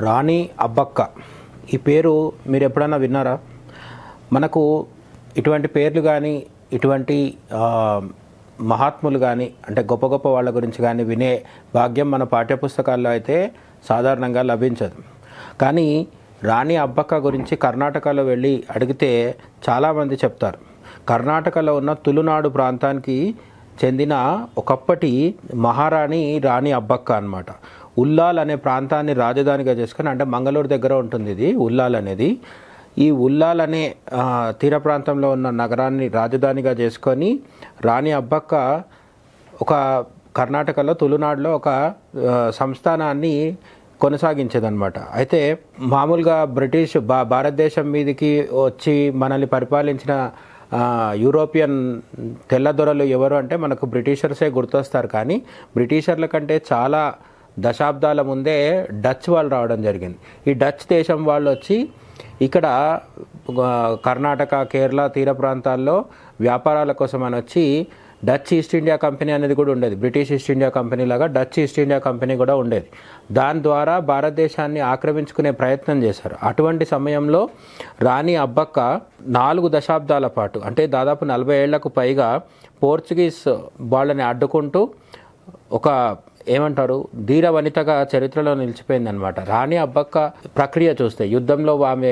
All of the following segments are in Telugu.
రాణి అబ్బక్క ఈ పేరు మీరు ఎప్పుడన్నా విన్నారా? మనకు ఇటువంటి పేర్లు కానీ ఇటువంటి మహాత్ములు కానీ అంటే గొప్ప గొప్ప వాళ్ళ గురించి కానీ వినే భాగ్యం మన పాఠ్యపుస్తకాల్లో అయితే సాధారణంగా లభించదు. కానీ రాణి అబ్బక్క గురించి కర్ణాటకలో వెళ్ళి అడిగితే చాలామంది చెప్తారు. కర్ణాటకలో ఉన్న తులునాడు ప్రాంతానికి చెందిన ఒకప్పటి మహారాణి రాణి అబ్బక్క అన్నమాట. ఉల్లాల్ అనే ప్రాంతాన్ని రాజధానిగా చేసుకొని, అంటే మంగళూరు దగ్గర ఉంటుంది ఇది ఉల్లాల్ అనేది. ఈ ఉల్లాల్ అనే తీర ప్రాంతంలో ఉన్న నగరాన్ని రాజధానిగా చేసుకొని రాణి అబ్బక్క ఒక కర్ణాటకలో తులునాడులో ఒక సంస్థానాన్ని కొనసాగించేదన్నమాట. అయితే మామూలుగా బ్రిటిష్ భారతదేశం మీదకి వచ్చి మనల్ని పరిపాలించిన యూరోపియన్ తెల్లదొరలు ఎవరు అంటే మనకు బ్రిటిషర్సే గుర్తొస్తారు. కానీ బ్రిటిషర్ల కంటే చాలా దశాబ్దాల ముందే డచ్ వాళ్ళు రావడం జరిగింది. ఈ డచ్ దేశం వాళ్ళు వచ్చి ఇక్కడ కర్ణాటక, కేరళ తీర ప్రాంతాల్లో వ్యాపారాల కోసం అని వచ్చి డచ్ ఈస్ట్ ఇండియా కంపెనీ అనేది కూడా ఉండేది. బ్రిటిష్ ఈస్ట్ ఇండియా కంపెనీ లాగా డచ్ ఈస్ట్ ఇండియా కంపెనీ కూడా ఉండేది. దాని ద్వారా భారతదేశాన్ని ఆక్రమించుకునే ప్రయత్నం చేశారు. అటువంటి సమయంలో రాణి అబ్బక్క 4 దశాబ్దాల పాటు, అంటే దాదాపు 40 ఏళ్లకు పైగా పోర్చుగీస్ వాళ్ళని అడ్డుకుంటూ ఒక ఏమంటారు ధీర వనితగా చరిత్రలో నిలిచిపోయిందనమాట. రాణి అబ్బక్క ప్రక్రియ చూస్తే యుద్ధంలో ఆమె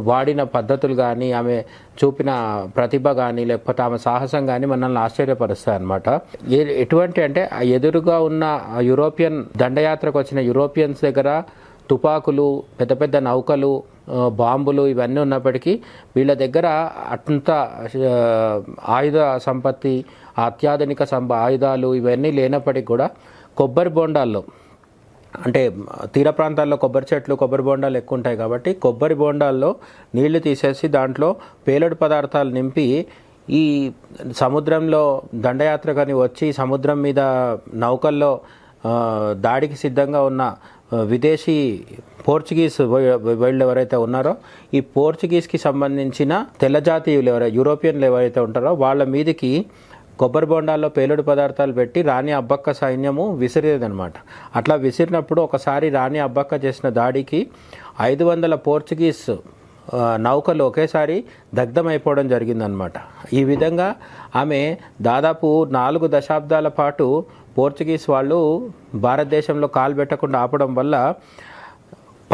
వాడిన పద్ధతులు కానీ, ఆమె చూపిన ప్రతిభ కానీ, లేకపోతే ఆమె సాహసం కానీ మనల్ని ఆశ్చర్యపరుస్తాయి అనమాట. ఎటువంటి అంటే ఎదురుగా ఉన్న యూరోపియన్ దండయాత్రకు వచ్చిన యూరోపియన్స్ దగ్గర తుపాకులు, పెద్ద పెద్ద నౌకలు, బాంబులు ఇవన్నీ ఉన్నప్పటికీ వీళ్ళ దగ్గర అంత ఆయుధ సంపత్తి, అత్యాధునిక ఆయుధాలు ఇవన్నీ లేనప్పటికీ కూడా కొబ్బరి బోండాల్లో, అంటే తీర ప్రాంతాల్లో కొబ్బరి చెట్లు, కొబ్బరి బోండాలు ఎక్కువ ఉంటాయి కాబట్టి కొబ్బరి బోండాల్లో నీళ్లు తీసేసి దాంట్లో పేలుడు పదార్థాలు నింపి ఈ సముద్రంలో దండయాత్రకని వచ్చి సముద్రం మీద నౌకల్లో దాడికి సిద్ధంగా ఉన్న విదేశీ పోర్చుగీస్ వాళ్ళు ఎవరైతే ఉన్నారో ఈ పోర్చుగీస్కి సంబంధించిన తెల్లజాతీయులు యూరోపియన్లు ఎవరైతే ఉంటారో వాళ్ళ మీదకి కొబ్బరి బొండాల్లో పేలుడు పదార్థాలు పెట్టి రాణి అబ్బక్క సైన్యము విసిరేదనమాట. అట్లా విసిరినప్పుడు ఒకసారి రాణి అబ్బక్క చేసిన దాడికి 500 పోర్చుగీస్ నౌకలు ఒకేసారి దగ్ధమైపోవడం జరిగిందనమాట. ఈ విధంగా ఆమె దాదాపు 4 దశాబ్దాల పాటు పోర్చుగీస్ వాళ్ళు భారతదేశంలో కాలు పెట్టకుండా ఆపడం వల్ల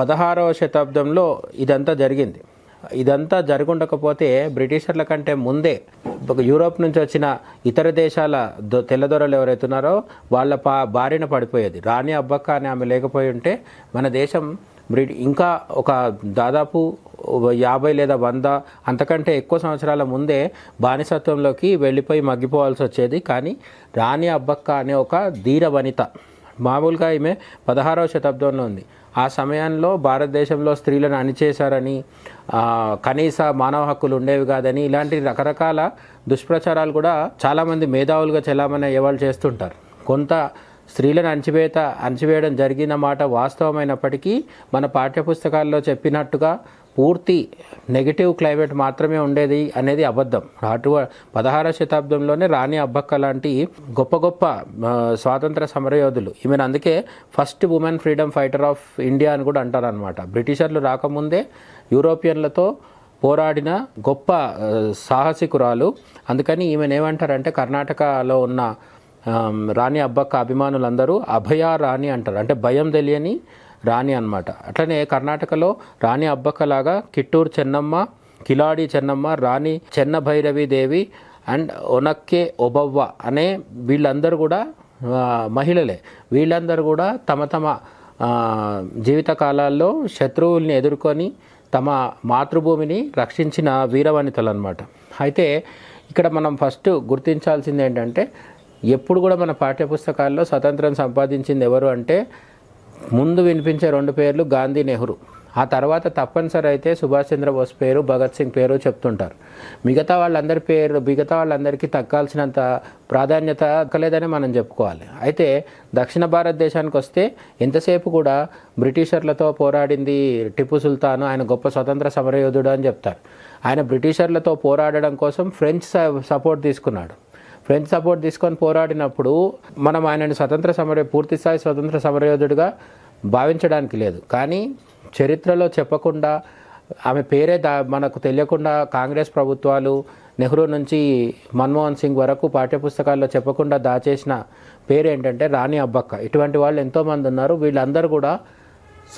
16వ శతాబ్దంలో ఇదంతా జరిగింది. ఇదంతా జరుగుండకపోతే బ్రిటిషర్ల కంటే ముందే యూరోప్ నుంచి వచ్చిన ఇతర దేశాల తెల్లదొరలు ఎవరైతే ఉన్నారో వాళ్ళ బారిన పడిపోయేది. రాణి అబ్బక్క అని ఆమె లేకపోయి ఉంటే మన దేశం ఇంకా ఒక దాదాపు 50 లేదా 100 అంతకంటే ఎక్కువ సంవత్సరాల ముందే బానిసత్వంలోకి వెళ్ళిపోయి మగ్గిపోవాల్సి వచ్చేది. కానీ రాణి అబ్బక్క అనే ఒక ధీర వనిత, మామూలుగా ఈమె 16వ శతాబ్దంలో ఉంది. ఆ సమయంలో భారతదేశంలో స్త్రీలను అణిచేశారని, కనీస మానవ హక్కులు ఉండేవి కాదని, ఇలాంటి రకరకాల దుష్ప్రచారాలు కూడా చాలామంది మేధావులుగా చెలామణి అయ్యేవాళ్ళు చేస్తుంటారు. కొంత స్త్రీలను అణచివేయడం జరిగిన మాట వాస్తవమైనప్పటికీ మన పాఠ్యపుస్తకాల్లో చెప్పినట్టుగా పూర్తి నెగిటివ్ క్లైమేట్ మాత్రమే ఉండేది అనేది అబద్ధం. 16వ శతాబ్దంలోనే రాణి అబ్బక్క లాంటి గొప్ప గొప్ప స్వాతంత్ర సమరయోధులు, ఈమెను అందుకే first women freedom fighter of India అని కూడా అంటారనమాట. బ్రిటిషర్లు రాకముందే యూరోపియన్లతో పోరాడిన గొప్ప సాహసికురాలు. అందుకని ఈమెను ఏమంటారంటే కర్ణాటకలో ఉన్న రాణి అబ్బక్క అభిమానులందరూ అభయ రాణి అంటారు, అంటే భయం తెలియని రాణి అన్నమాట. అట్లనే కర్ణాటకలో రాణి అబ్బక్కలాగా కిట్టూరు చెన్నమ్మ, కిలాడి చెన్నమ్మ, రాణి చెన్న భైరవి దేవి అండ్ ఒనక్కే ఒబవ్వ అనే వీళ్ళందరూ కూడా మహిళలే. వీళ్ళందరూ కూడా తమ తమ జీవిత కాలాల్లో శత్రువుల్ని ఎదుర్కొని తమ మాతృభూమిని రక్షించిన వీరవనితలు అన్నమాట. అయితే ఇక్కడ మనం ఫస్ట్ గుర్తించాల్సింది ఏంటంటే ఎప్పుడు కూడా మన పాఠ్యపుస్తకాల్లో స్వతంత్రం సంపాదించింది ఎవరు అంటే ముందు వినిపించే 2 పేర్లు గాంధీ, నెహ్రూ. ఆ తర్వాత తప్పనిసరి అయితే సుభాష్ చంద్రబోస్ పేరు, భగత్ సింగ్ పేరు చెప్తుంటారు. మిగతా వాళ్ళందరికీ తగ్గాల్సినంత ప్రాధాన్యత దక్కలేదని మనం చెప్పుకోవాలి. అయితే దక్షిణ భారతదేశానికి వస్తే ఎంతసేపు కూడా బ్రిటిషర్లతో పోరాడింది టిప్పు సుల్తాన్, ఆయన గొప్ప స్వతంత్ర సమరయోధుడు అని చెప్తారు. ఆయన బ్రిటిషర్లతో పోరాడడం కోసం ఫ్రెంచ్ సపోర్ట్ తీసుకున్నాడు. ఫ్రెంచ్ సపోర్ట్ తీసుకొని పోరాడినప్పుడు మనం ఆయనని పూర్తిస్థాయి స్వతంత్ర సమరయోధుడిగా భావించడానికి లేదు. కానీ చరిత్రలో చెప్పకుండా ఆమె పేరే మనకు తెలియకుండా కాంగ్రెస్ ప్రభుత్వాలు నెహ్రూ నుంచి మన్మోహన్ సింగ్ వరకు పాఠ్యపుస్తకాల్లో చెప్పకుండా దాచేసిన పేరు ఏంటంటే రాణి అబ్బక్క. ఇటువంటి వాళ్ళు ఎంతోమంది ఉన్నారు. వీళ్ళందరూ కూడా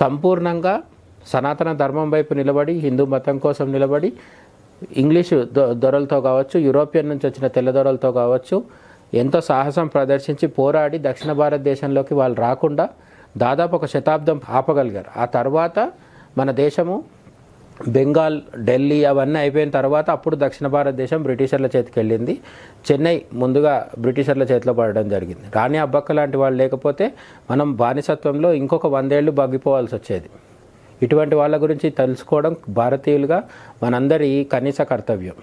సంపూర్ణంగా సనాతన ధర్మం వైపు నిలబడి, హిందూ మతం కోసం నిలబడి, ఇంగ్లీషు దొరలతో కావచ్చు, యూరోపియన్ నుంచి వచ్చిన తెల్లదొరలతో కావచ్చు ఎంతో సాహసం ప్రదర్శించి పోరాడి దక్షిణ భారతదేశంలోకి వాళ్ళు రాకుండా దాదాపు ఒక శతాబ్దం ఆపగలిగారు. ఆ తర్వాత మన దేశము బెంగాల్, ఢిల్లీ అవన్నీ అయిపోయిన తర్వాత అప్పుడు దక్షిణ భారతదేశం బ్రిటిషర్ల చేతికి వెళ్ళింది. చెన్నై ముందుగా బ్రిటిషర్ల చేతిలో పడడం జరిగింది. రాణి అబ్బక్క లాంటి వాళ్ళు లేకపోతే మనం బానిసత్వంలో ఇంకొక 100 ఏళ్ళు బగ్గిపోవాల్సి వచ్చేది. ఇటువంటి వాళ్ళ గురించి తెలుసుకోవడం భారతీయులుగా మనందరి కనీస కర్తవ్యం.